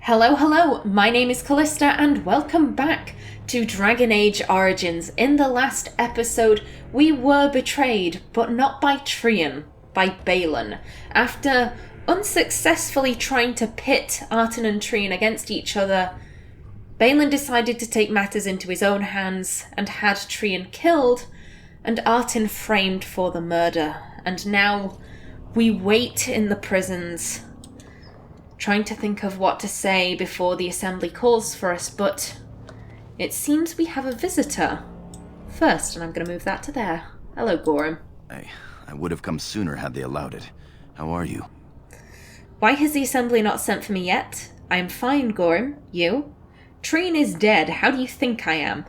Hello, hello, my name is Callista and welcome back to Dragon Age Origins. In the last episode, we were betrayed, but not by Qwinn, by Bhelen. After unsuccessfully trying to pit Artin and Qwinn against each other, Bhelen decided to take matters into his own hands and had Qwinn killed and Artin framed for the murder. And now we wait in the prisons, trying to think of what to say before the assembly calls for us, but it seems we have a visitor first, and I'm going to move that to there. Hello, Gorham. I would have come sooner had they allowed it. How are you? Why has the assembly not sent for me yet? I am fine, Gorham. You? Qwinn is dead. How do you think I am?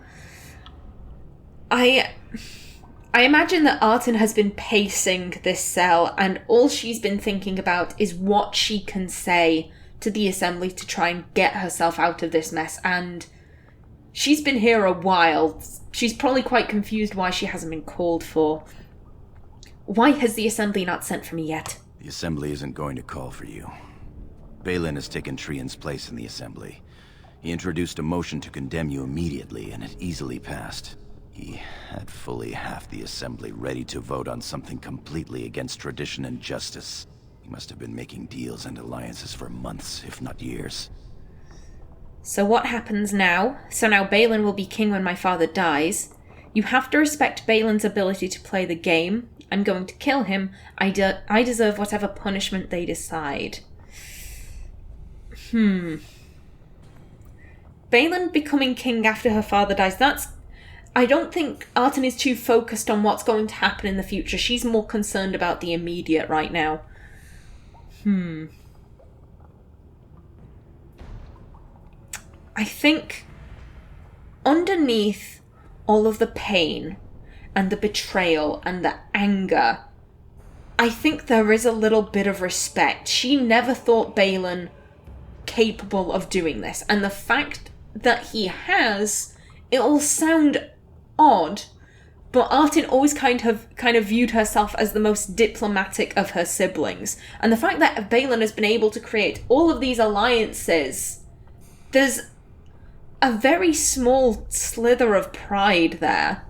I imagine that Artin has been pacing this cell, and all she's been thinking about is what she can say to the assembly to try and get herself out of this mess, and she's been here a while. She's probably quite confused why she hasn't been called for. Why has the assembly not sent for me yet? The assembly isn't going to call for you. Bhelen has taken Qwynn's place in the assembly. He introduced a motion to condemn you immediately, and it easily passed. He had fully half the assembly ready to vote on something completely against tradition and justice. He must have been making deals and alliances for months, if not years. So what happens now? So now Bhelen will be king when my father dies. You have to respect Bhelen's ability to play the game. I'm going to kill him. I deserve whatever punishment they decide. Bhelen becoming king after her father dies, I don't think Artin is too focused on what's going to happen in the future. She's more concerned about the immediate right now. I think underneath all of the pain and the betrayal and the anger, I think there is a little bit of respect. She never thought Bhelen capable of doing this. And the fact that he has, it'll sound odd, but Artin always kind of viewed herself as the most diplomatic of her siblings. And the fact that Bhelen has been able to create all of these alliances, there's a very small slither of pride there.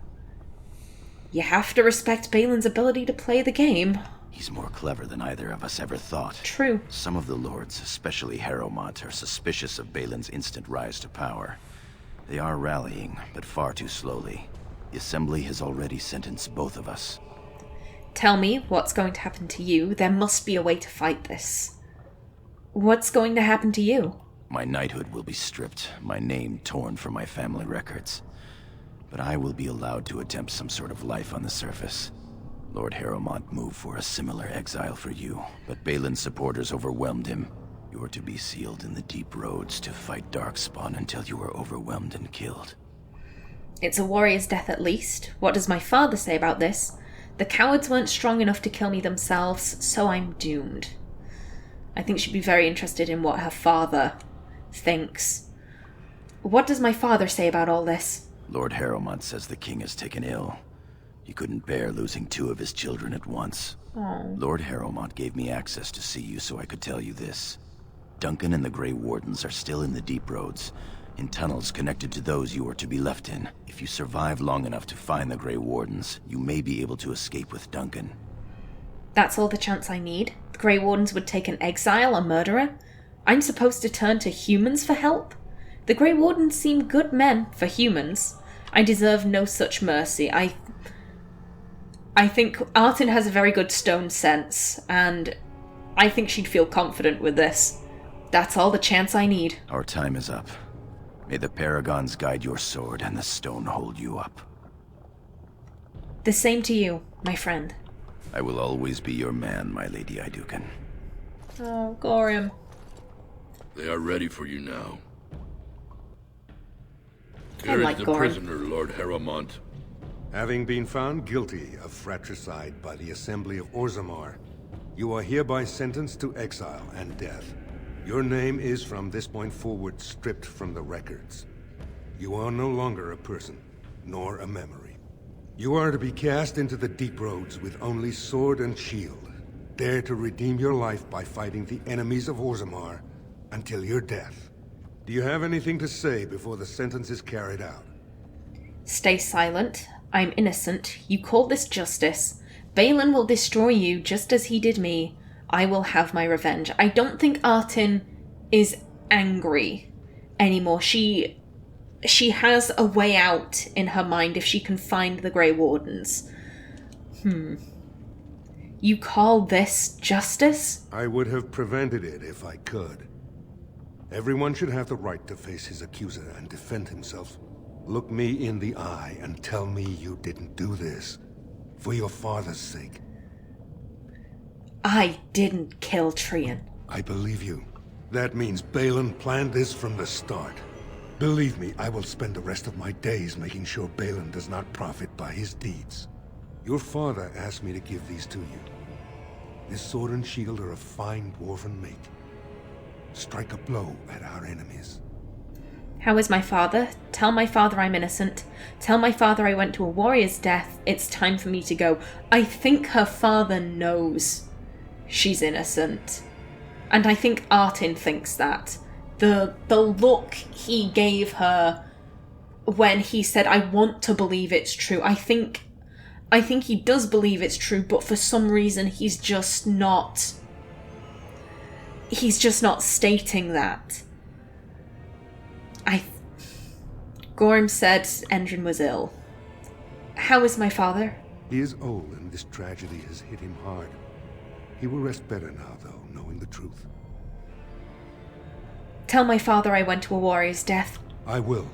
You have to respect Bhelen's ability to play the game. He's more clever than either of us ever thought. True. Some of the lords, especially Harrowmont, are suspicious of Bhelen's instant rise to power. They are rallying, but far too slowly. The assembly has already sentenced both of us. Tell me what's going to happen to you. There must be a way to fight this. What's going to happen to you? My knighthood will be stripped, my name torn from my family records. But I will be allowed to attempt some sort of life on the surface. Lord Harrowmont moved for a similar exile for you, but Bhelen's supporters overwhelmed him. You are to be sealed in the deep roads to fight Darkspawn until you are overwhelmed and killed. It's a warrior's death at least. What does my father say about this? The cowards weren't strong enough to kill me themselves, so I'm doomed. I think she'd be very interested in what her father thinks. What does my father say about all this? Lord Harrowmont says the king is taken ill. He couldn't bear losing 2 of his children at once. Oh. Lord Harrowmont gave me access to see you so I could tell you this. Duncan and the Grey Wardens are still in the deep roads, in tunnels connected to those you are to be left in. If you survive long enough to find the Grey Wardens, you may be able to escape with Duncan. That's all the chance I need? The Grey Wardens would take an exile, a murderer? I'm supposed to turn to humans for help? The Grey Wardens seem good men for humans. I deserve no such mercy. I think Artin has a very good stone sense, and I think she'd feel confident with this. That's all the chance I need. Our time is up. May the Paragons guide your sword and the stone hold you up. The same to you, my friend. I will always be your man, my Lady Iduken. Oh, Gorham. They are ready for you now. I Here like is the Gorham. prisoner, Lord Harrowmont. Having been found guilty of fratricide by the Assembly of Orzammar, you are hereby sentenced to exile and death. Your name is from this point forward stripped from the records. You are no longer a person, nor a memory. You are to be cast into the deep roads with only sword and shield. Dare to redeem your life by fighting the enemies of Orzammar until your death. Do you have anything to say before the sentence is carried out? Stay silent. I'm innocent. You call this justice. Bhelen will destroy you just as he did me. I will have my revenge. I don't think Artin is angry anymore. She has a way out in her mind if she can find the Grey Wardens. You call this justice? I would have prevented it if I could. Everyone should have the right to face his accuser and defend himself. Look me in the eye and tell me you didn't do this. For your father's sake. I didn't kill Trian. I believe you. That means Bhelen planned this from the start. Believe me, I will spend the rest of my days making sure Bhelen does not profit by his deeds. Your father asked me to give these to you. This sword and shield are of fine dwarven make. Strike a blow at our enemies. How is my father? Tell my father I'm innocent. Tell my father I went to a warrior's death. It's time for me to go. I think her father knows she's innocent. And I think Artin thinks that. The look he gave her when he said, I want to believe it's true. I think he does believe it's true, but for some reason he's just not stating that. Gorm said Endrin was ill. How is my father? He is old and this tragedy has hit him hard. He will rest better now, though, knowing the truth. Tell my father I went to a warrior's death. I will.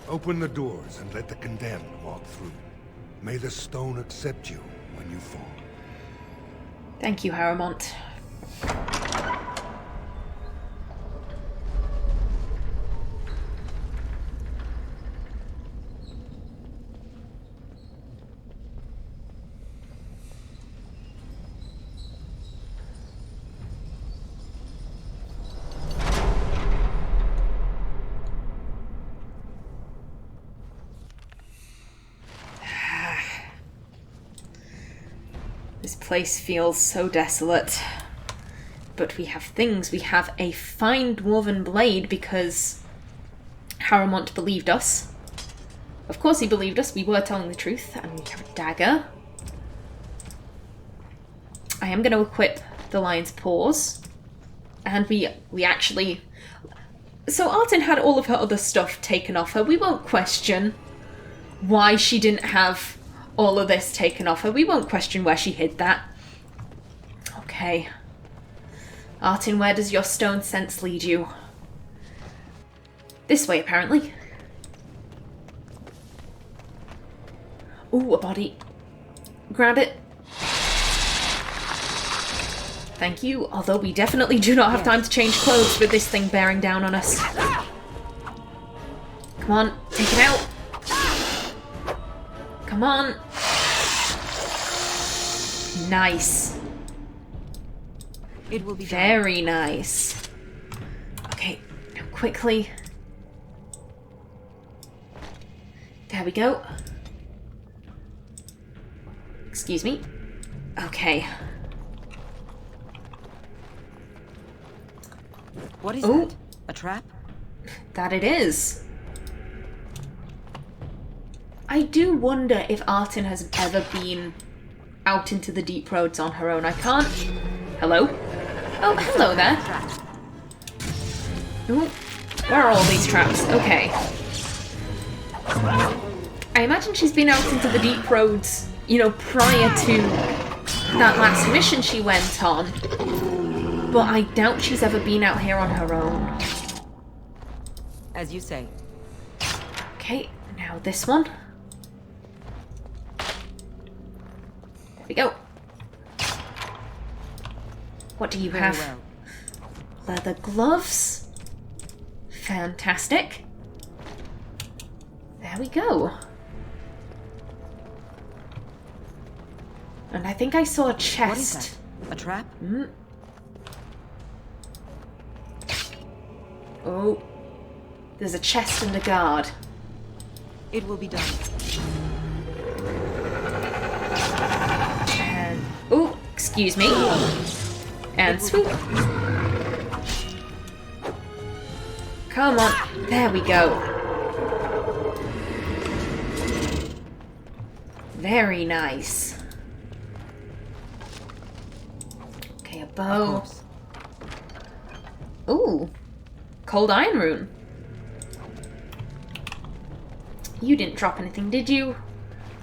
Open the doors and let the condemned walk through. May the stone accept you when you fall. Thank you, Harrowmont. This place feels so desolate. But we have things. We have a fine dwarven blade because Harrowmont believed us. Of course he believed us. We were telling the truth. And we have a dagger. I am going to equip the lion's paws. And we actually... So Artin had all of her other stuff taken off her. We won't question why she didn't have all of this taken off her. We won't question where she hid that. Okay. Artin, where does your stone sense lead you? This way, apparently. Ooh, a body. Grab it. Thank you, although we definitely do not have time to change clothes with this thing bearing down on us. Come on, take it out. Come on. Nice. It will be very nice. Okay, now quickly. There we go. Excuse me. Okay. What is that? A trap? That it is. I do wonder if Artin has ever been out into the deep roads on her own. I can't... Hello? Oh, hello there. Ooh, where are all these traps? Okay. I imagine she's been out into the deep roads, you know, prior to that last mission she went on. But I doubt she's ever been out here on her own. As you say. Okay, now this one. There we go. What do you Very have? well. Leather gloves. Fantastic. There we go. And I think I saw a chest. What is that? A trap? Oh. There's a chest and a guard. It will be done. And... Oh, excuse me. And swoop. Come on. There we go. Very nice. Okay, a bow. Ooh. Cold Iron Rune. You didn't drop anything, did you?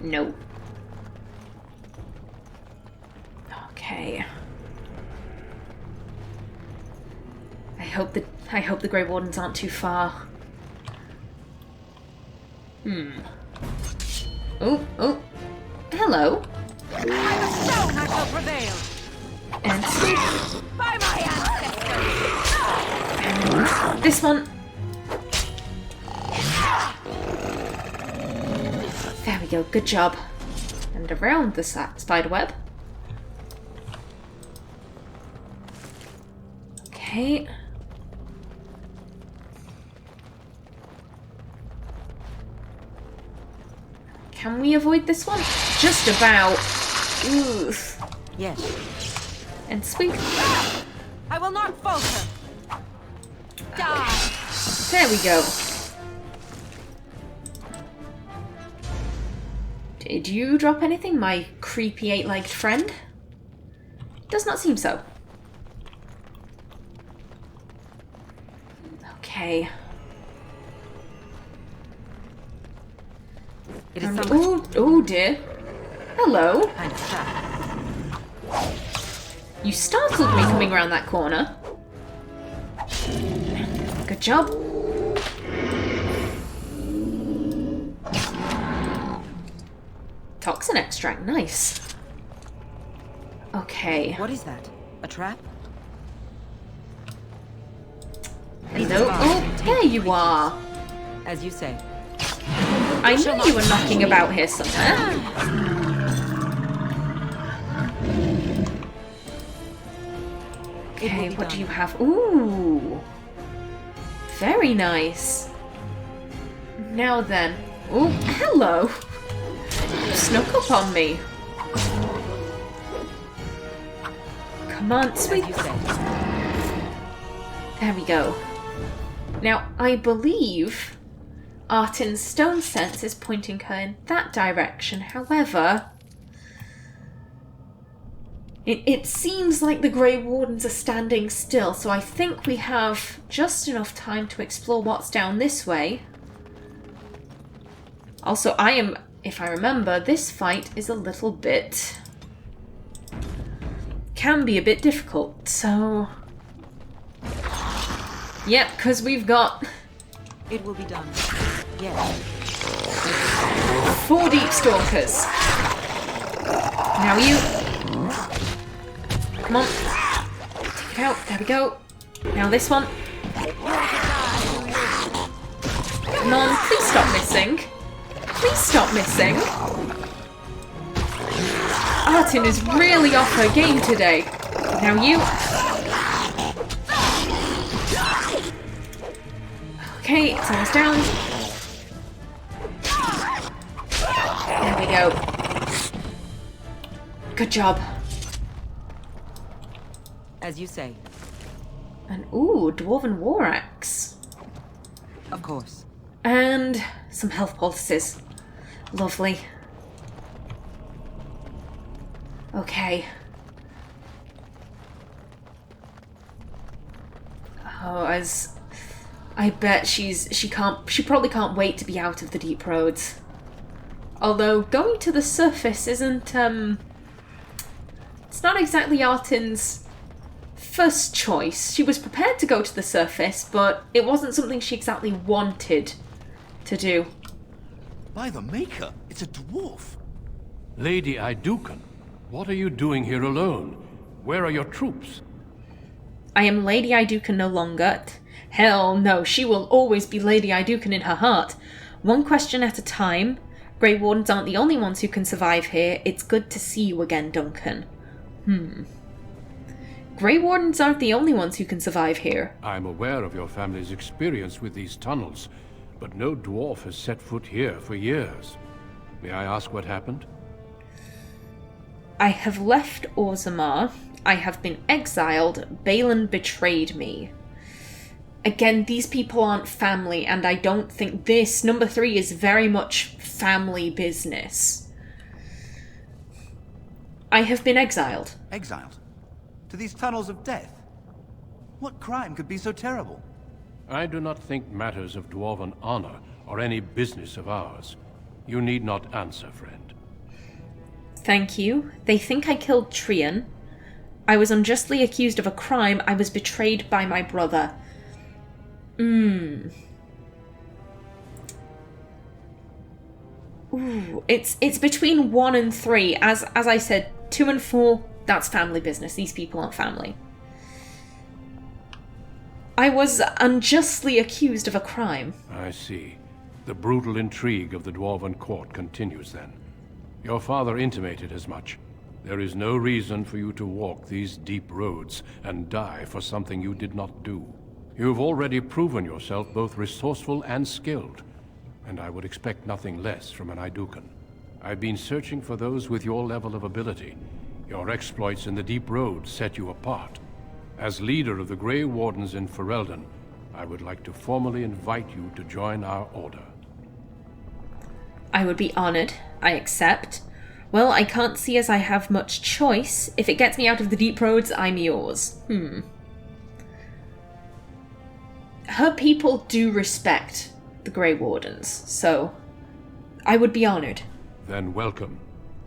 No. Okay. I hope the Grey Wardens aren't too far. Oh, oh. Hello. By the stone I shall prevail. And By my ancestors. this one. There we go. Good job. And around the spider web. Okay. Can we avoid this one? Just about. Oof. Yes. And sweep. I will not falter. Die. There we go. Did you drop anything, my creepy 8-legged friend? Does not seem so. Okay. It is Oh dear. Hello. kind of trap. You startled me coming around that corner. Good job. Toxin extract, nice. Okay. What is that? A trap? Hello. Oh, there you are. As you say. I knew you were knocking about here somewhere. Okay, what do you have? Ooh. Very nice. Now then. Oh, hello. You snuck up on me. Come on, sweet. As you say. There we go. Now, I believe Artin's stone sense is pointing her in that direction. However, it seems like the Grey Wardens are standing still, so I think we have just enough time to explore what's down this way. Also, if I remember, this fight is a little bit... can be a bit difficult, so... Yep, because we've got... It will be done. Yes. 4 Deep Stalkers. Now you... Come on. Take it out. There we go. Now this one. Come on, please stop missing. Please stop missing. Artin is really off her game today. Now you... Okay, it's almost down. There we go. Good job. As you say. And ooh, Dwarven War Axe. Of course. And some health poultices. Lovely. Okay. Oh, as I bet she probably can't wait to be out of the deep roads. Although going to the surface isn't it's not exactly Artin's first choice. She was prepared to go to the surface, but it wasn't something she exactly wanted to do. By the Maker, it's a dwarf. Lady Iduken, what are you doing here alone? Where are your troops? I am Lady Iduken no longer. Hell no, she will always be Lady Iduken in her heart. One question at a time. Grey Wardens aren't the only ones who can survive here. It's good to see you again, Duncan. Grey Wardens aren't the only ones who can survive here. I'm aware of your family's experience with these tunnels, but no dwarf has set foot here for years. May I ask what happened? I have left Orzammar. I have been exiled. Bhelen betrayed me. Again, these people aren't family, and I don't think this, number 3, is very much family business. I have been exiled. Exiled? To these tunnels of death? What crime could be so terrible? I do not think matters of dwarven honor are any business of ours. You need not answer, friend. Thank you. They think I killed Trian. I was unjustly accused of a crime. I was betrayed by my brother. Ooh, it's between 1 and 3. As I said, 2 and 4, that's family business. These people aren't family. I was unjustly accused of a crime. I see. The brutal intrigue of the Dwarven court continues then. Your father intimated as much. There is no reason for you to walk these deep roads and die for something you did not do. You've already proven yourself both resourceful and skilled, and I would expect nothing less from an Idukan. I've been searching for those with your level of ability. Your exploits in the deep road set you apart. As leader of the Grey Wardens in Ferelden, I would like to formally invite you to join our order. I would be honored. I accept. Well, I can't see as I have much choice. If it gets me out of the deep roads, I'm yours. Her people do respect the Grey Wardens, so I would be honored. Then welcome.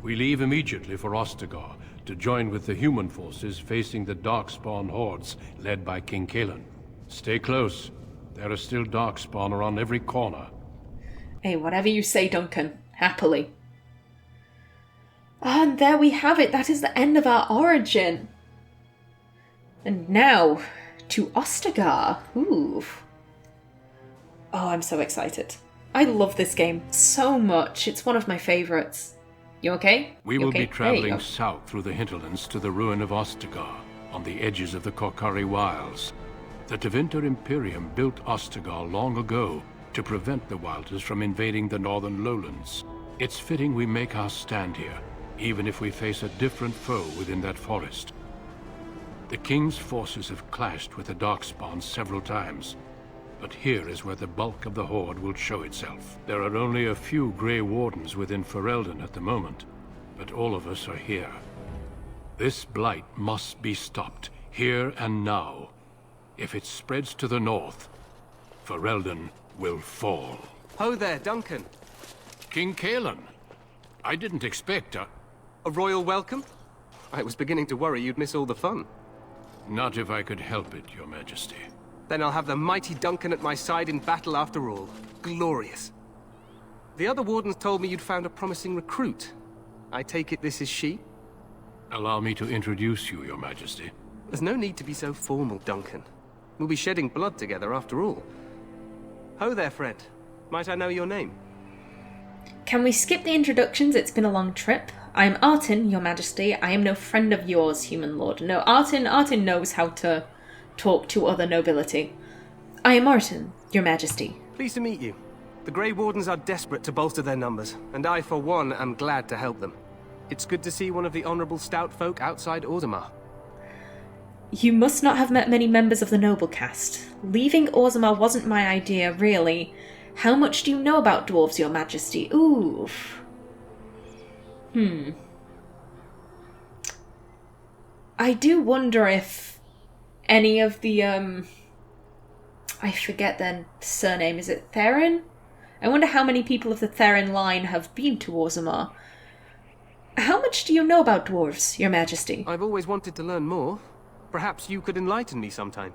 We leave immediately for Ostagar to join with the human forces facing the Darkspawn hordes led by King Qwinn. Stay close. There are still Darkspawn around every corner. Hey, whatever you say, Duncan. Happily. And there we have it. That is the end of our origin. And now, to Ostagar. Ooh. Oh, I'm so excited. I love this game so much. It's one of my favourites. You okay? We will be travelling south through the hinterlands to the ruin of Ostagar, on the edges of the Korcari Wilds. The Tevinter Imperium built Ostagar long ago to prevent the Wilders from invading the northern lowlands. It's fitting we make our stand here, even if we face a different foe within that forest. The King's forces have clashed with the Darkspawn several times, but here is where the bulk of the Horde will show itself. There are only a few Grey Wardens within Ferelden at the moment, but all of us are here. This blight must be stopped, here and now. If it spreads to the north, Ferelden will fall. Ho there, Duncan. King Qwinn, I didn't expect a royal welcome? I was beginning to worry you'd miss all the fun. Not if I could help it, Your Majesty. Then I'll have the mighty Duncan at my side in battle after all. Glorious. The other wardens told me you'd found a promising recruit. I take it this is she? Allow me to introduce you, Your Majesty. There's no need to be so formal, Duncan. We'll be shedding blood together after all. Ho there, friend. Might I know your name? Can we skip the introductions? It's been a long trip. I am Artin, Your Majesty. I am no friend of yours, human lord. No, Artin knows how to talk to other nobility. I am Artin, Your Majesty. Pleased to meet you. The Grey Wardens are desperate to bolster their numbers, and I, for one, am glad to help them. It's good to see one of the honourable stout folk outside Orzammar. You must not have met many members of the noble caste. Leaving Orzammar wasn't my idea, really. How much do you know about dwarves, Your Majesty? Oof. I do wonder if any of the, I forget their surname. Is it Therin? I wonder how many people of the Therin line have been to Orzammar. How much do you know about dwarves, Your Majesty? I've always wanted to learn more. Perhaps you could enlighten me sometime.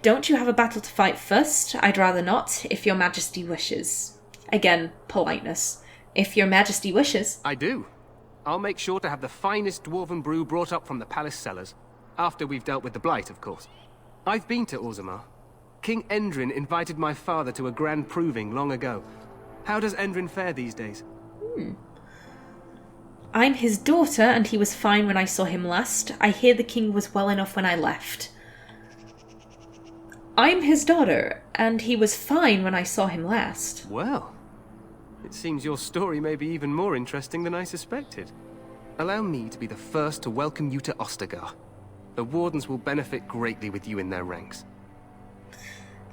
Don't you have a battle to fight first? I'd rather not, if Your Majesty wishes. Again, politeness. If Your Majesty wishes. I do. I'll make sure to have the finest dwarven brew brought up from the palace cellars. After we've dealt with the blight, of course. I've been to Orzammar. King Endrin invited my father to a grand proving long ago. How does Endrin fare these days? I'm his daughter, and he was fine when I saw him last. I hear the king was well enough when I left. I'm his daughter, and he was fine when I saw him last. Well, it seems your story may be even more interesting than I suspected. Allow me to be the first to welcome you to Ostagar. The Wardens will benefit greatly with you in their ranks.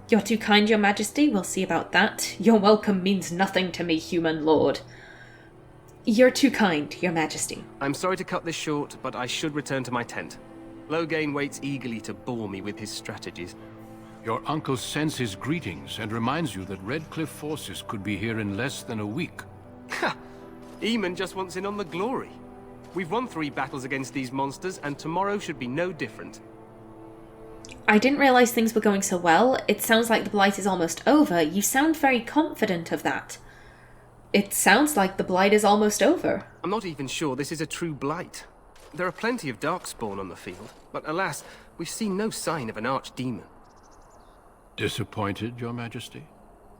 You're too kind, Your Majesty. We'll see about that. Your welcome means nothing to me, human lord. You're too kind, Your Majesty. I'm sorry to cut this short, but I should return to my tent. Loghain waits eagerly to bore me with his strategies. Your uncle sends his greetings and reminds you that Redcliffe forces could be here in less than a week. Ha! Eamon just wants in on the glory. We've won 3 battles against these monsters, and tomorrow should be no different. I didn't realise things were going so well. It sounds like the Blight is almost over. You sound very confident of that. It sounds like the Blight is almost over. I'm not even sure this is a true Blight. There are plenty of Darkspawn on the field, but alas, we've seen no sign of an archdemon. Disappointed, Your Majesty?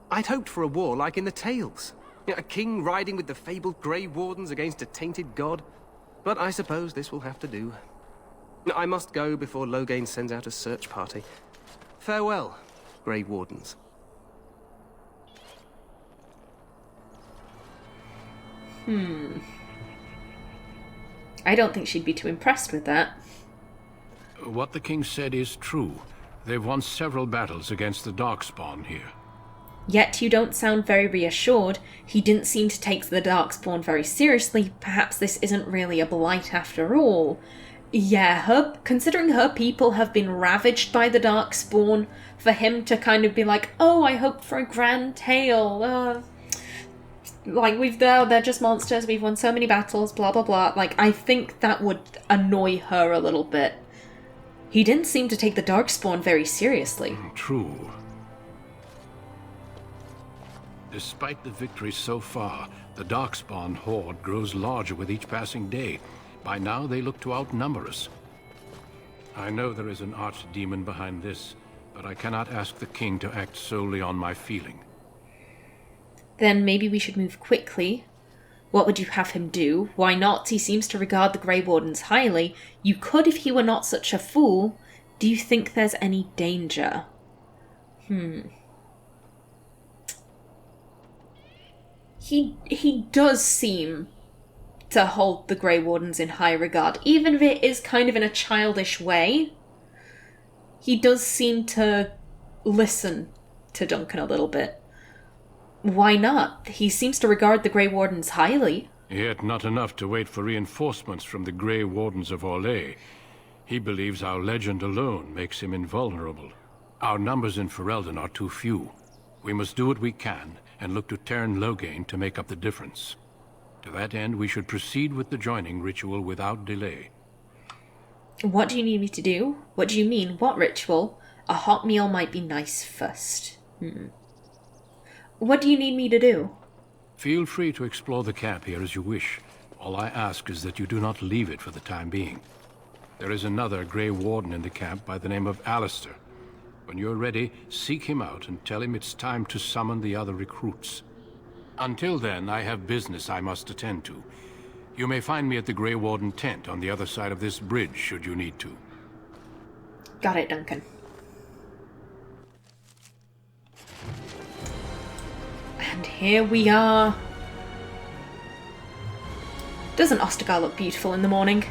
I'd hoped for a war like in the tales. A king riding with the fabled Grey Wardens against a tainted god. But I suppose this will have to do. I must go before Loghain sends out a search party. Farewell, Grey Wardens. I don't think she'd be too impressed with that. What the king said is true. They've won several battles against the Darkspawn here. Yet you don't sound very reassured. He didn't seem to take the Darkspawn very seriously. Perhaps this isn't really a Blight after all. Yeah, considering her people have been ravaged by the Darkspawn, for him to kind of be like, oh, I hope for a grand tale. Like, they're just monsters, we've won so many battles, blah, blah, blah. Like, I think that would annoy her a little bit. He didn't seem to take the Darkspawn very seriously. True. Despite the victory so far, the Darkspawn horde grows larger with each passing day. By now, they look to outnumber us. I know there is an archdemon behind this, but I cannot ask the king to act solely on my feeling. Then maybe we should move quickly. What would you have him do? Why not? He seems to regard the Grey Wardens highly. You could if he were not such a fool. Do you think there's any danger? He does seem to hold the Grey Wardens in high regard, even if it is kind of in a childish way. He does seem to listen to Duncan a little bit. Why not? He seems to regard the Grey Wardens highly. Yet not enough to wait for reinforcements from the Grey Wardens of Orlais. He believes our legend alone makes him invulnerable. Our numbers in Ferelden are too few. We must do what we can, and look to Teyrn Loghain to make up the difference. To that end, we should proceed with the joining ritual without delay. What do you need me to do? What do you mean? What ritual? A hot meal might be nice first. What do you need me to do? Feel free to explore the camp here as you wish. All I ask is that you do not leave it for the time being. There is another Grey Warden in the camp by the name of Alistair. When you're ready, seek him out and tell him it's time to summon the other recruits. Until then, I have business I must attend to. You may find me at the Grey Warden tent on the other side of this bridge, should you need to. Got it, Duncan. And here we are. Doesn't Ostagar look beautiful in the morning?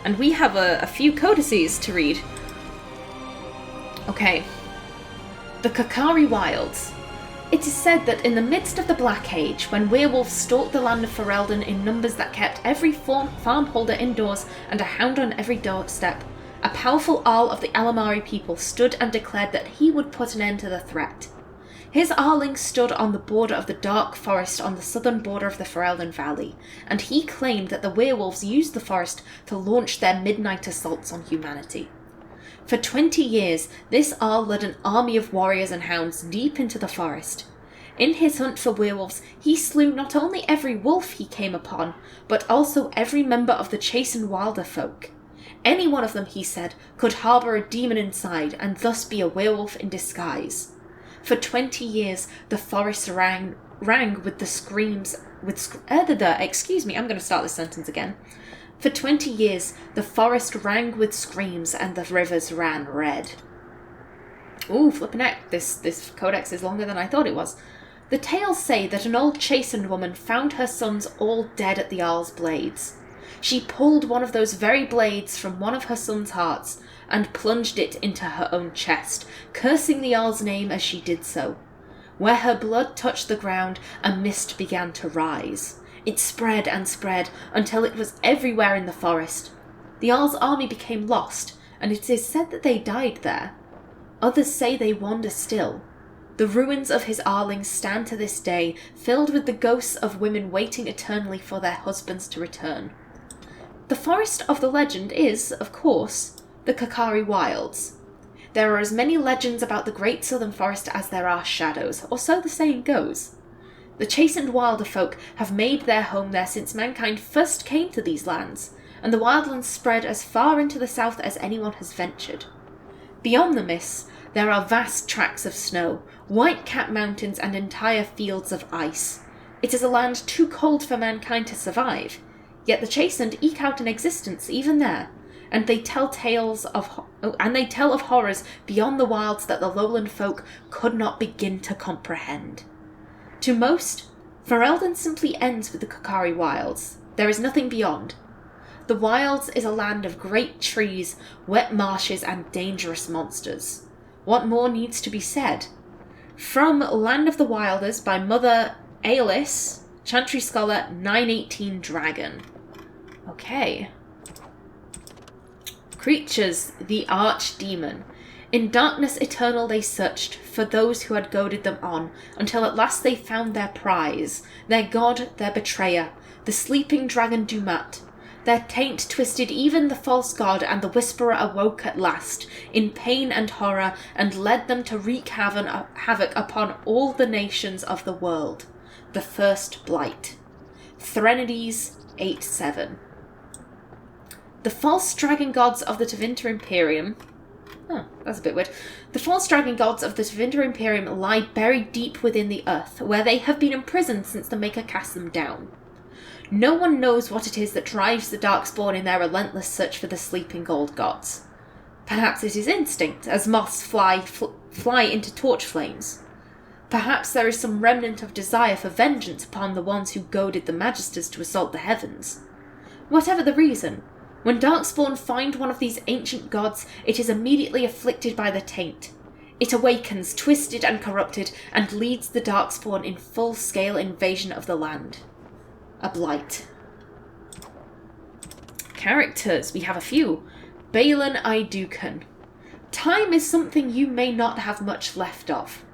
And we have a few codices to read. Okay. The Qwinn Wilds. It is said that in the midst of the Black Age, when werewolves stalked the land of Ferelden in numbers that kept every farmholder indoors and a hound on every doorstep, a powerful Arl of the Alamari people stood and declared that he would put an end to the threat. His Arling stood on the border of the dark forest on the southern border of the Ferelden Valley, and he claimed that the werewolves used the forest to launch their midnight assaults on humanity. For 20 years, this Arl led an army of warriors and hounds deep into the forest. In his hunt for werewolves, he slew not only every wolf he came upon, but also every member of the Chasen Wilder folk. Any one of them, he said, could harbour a demon inside and thus be a werewolf in disguise. For 20 years, the forest rang with the screams... I'm going to start this sentence again. For 20 years, the forest rang with screams and the rivers ran red. Ooh, flippin' heck, this codex is longer than I thought it was. The tales say that an old chastened woman found her sons all dead at the Arl's blades. She pulled one of those very blades from one of her son's hearts and plunged it into her own chest, cursing the Jarl's name as she did so. Where her blood touched the ground, a mist began to rise. It spread and spread until it was everywhere in the forest. The Jarl's army became lost, and it is said that they died there. Others say they wander still. The ruins of his Arlings stand to this day, filled with the ghosts of women waiting eternally for their husbands to return. The forest of the legend is, of course, the Qwinn Wilds. There are as many legends about the Great Southern Forest as there are shadows, or so the saying goes. The chastened wilder folk have made their home there since mankind first came to these lands, and the wildlands spread as far into the south as anyone has ventured. Beyond the mists, there are vast tracts of snow, white-capped mountains, and entire fields of ice. It is a land too cold for mankind to survive, yet the chastened eke out an existence even there, and they tell of horrors beyond the wilds that the lowland folk could not begin to comprehend. To most, Ferelden simply ends with the Qwinn Wilds. There is nothing beyond. The Wilds is a land of great trees, wet marshes, and dangerous monsters. What more needs to be said? From Land of the Wilders by Mother Aelis, Chantry Scholar 918 Dragon. Okay. Creatures, the Archdemon. In darkness eternal they searched for those who had goaded them on, until at last they found their prize, their god, their betrayer, the sleeping dragon Dumat. Their taint twisted even the false god, and the whisperer awoke at last, in pain and horror, and led them to wreak havoc upon all the nations of the world. The first blight. Threnodies 8-7. The false dragon gods of the Tevinter Imperium... Oh, that's a bit weird. The false dragon gods of the Tevinter Imperium lie buried deep within the earth, where they have been imprisoned since the Maker cast them down. No one knows what it is that drives the Darkspawn in their relentless search for the sleeping gold gods. Perhaps it is instinct, as moths fly into torch flames. Perhaps there is some remnant of desire for vengeance upon the ones who goaded the Magisters to assault the heavens. Whatever the reason, when Darkspawn find one of these ancient gods, it is immediately afflicted by the taint. It awakens, twisted and corrupted, and leads the Darkspawn in full-scale invasion of the land. A blight. Characters, we have a few. Bhelen Idukan. Time is something you may not have much left of.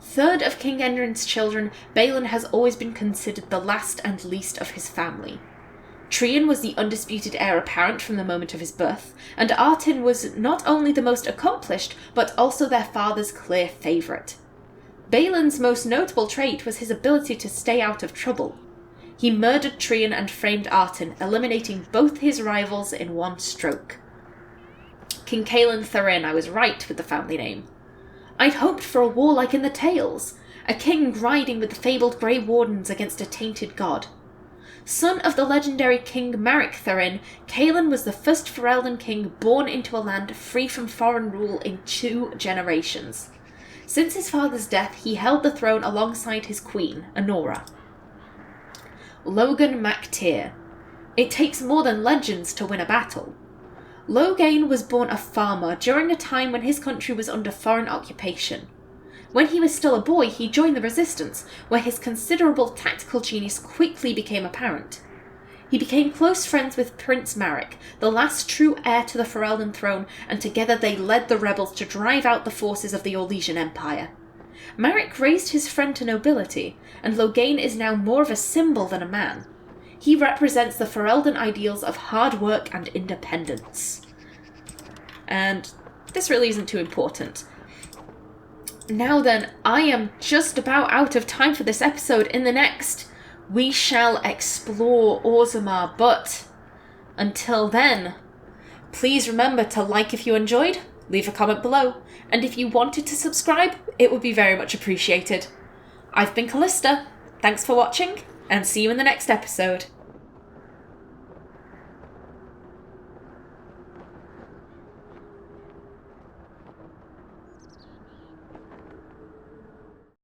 Third of King Endrin's children, Bhelen has always been considered the last and least of his family. Trian was the undisputed heir apparent from the moment of his birth, and Artin was not only the most accomplished, but also their father's clear favourite. Bhelen's most notable trait was his ability to stay out of trouble. He murdered Trian and framed Artin, eliminating both his rivals in one stroke. King Cailan Therin, I was right with the family name. I'd hoped for a war like in the tales, a king riding with the fabled Grey Wardens against a tainted god. Son of the legendary King Maric Therin, Cailan was the first Ferelden king born into a land free from foreign rule in 2 generations. Since his father's death, he held the throne alongside his queen, Anora. Logan MacTyr. It takes more than legends to win a battle. Logain was born a farmer during a time when his country was under foreign occupation. When he was still a boy, he joined the Resistance, where his considerable tactical genius quickly became apparent. He became close friends with Prince Maric, the last true heir to the Ferelden throne, and together they led the rebels to drive out the forces of the Orlesian Empire. Maric raised his friend to nobility, and Logain is now more of a symbol than a man. He represents the Ferelden ideals of hard work and independence. And this really isn't too important. Now then, I am just about out of time for this episode. In the next, we shall explore Orzammar, but until then, please remember to like if you enjoyed, leave a comment below, and if you wanted to subscribe, it would be very much appreciated. I've been Callista, thanks for watching, and see you in the next episode.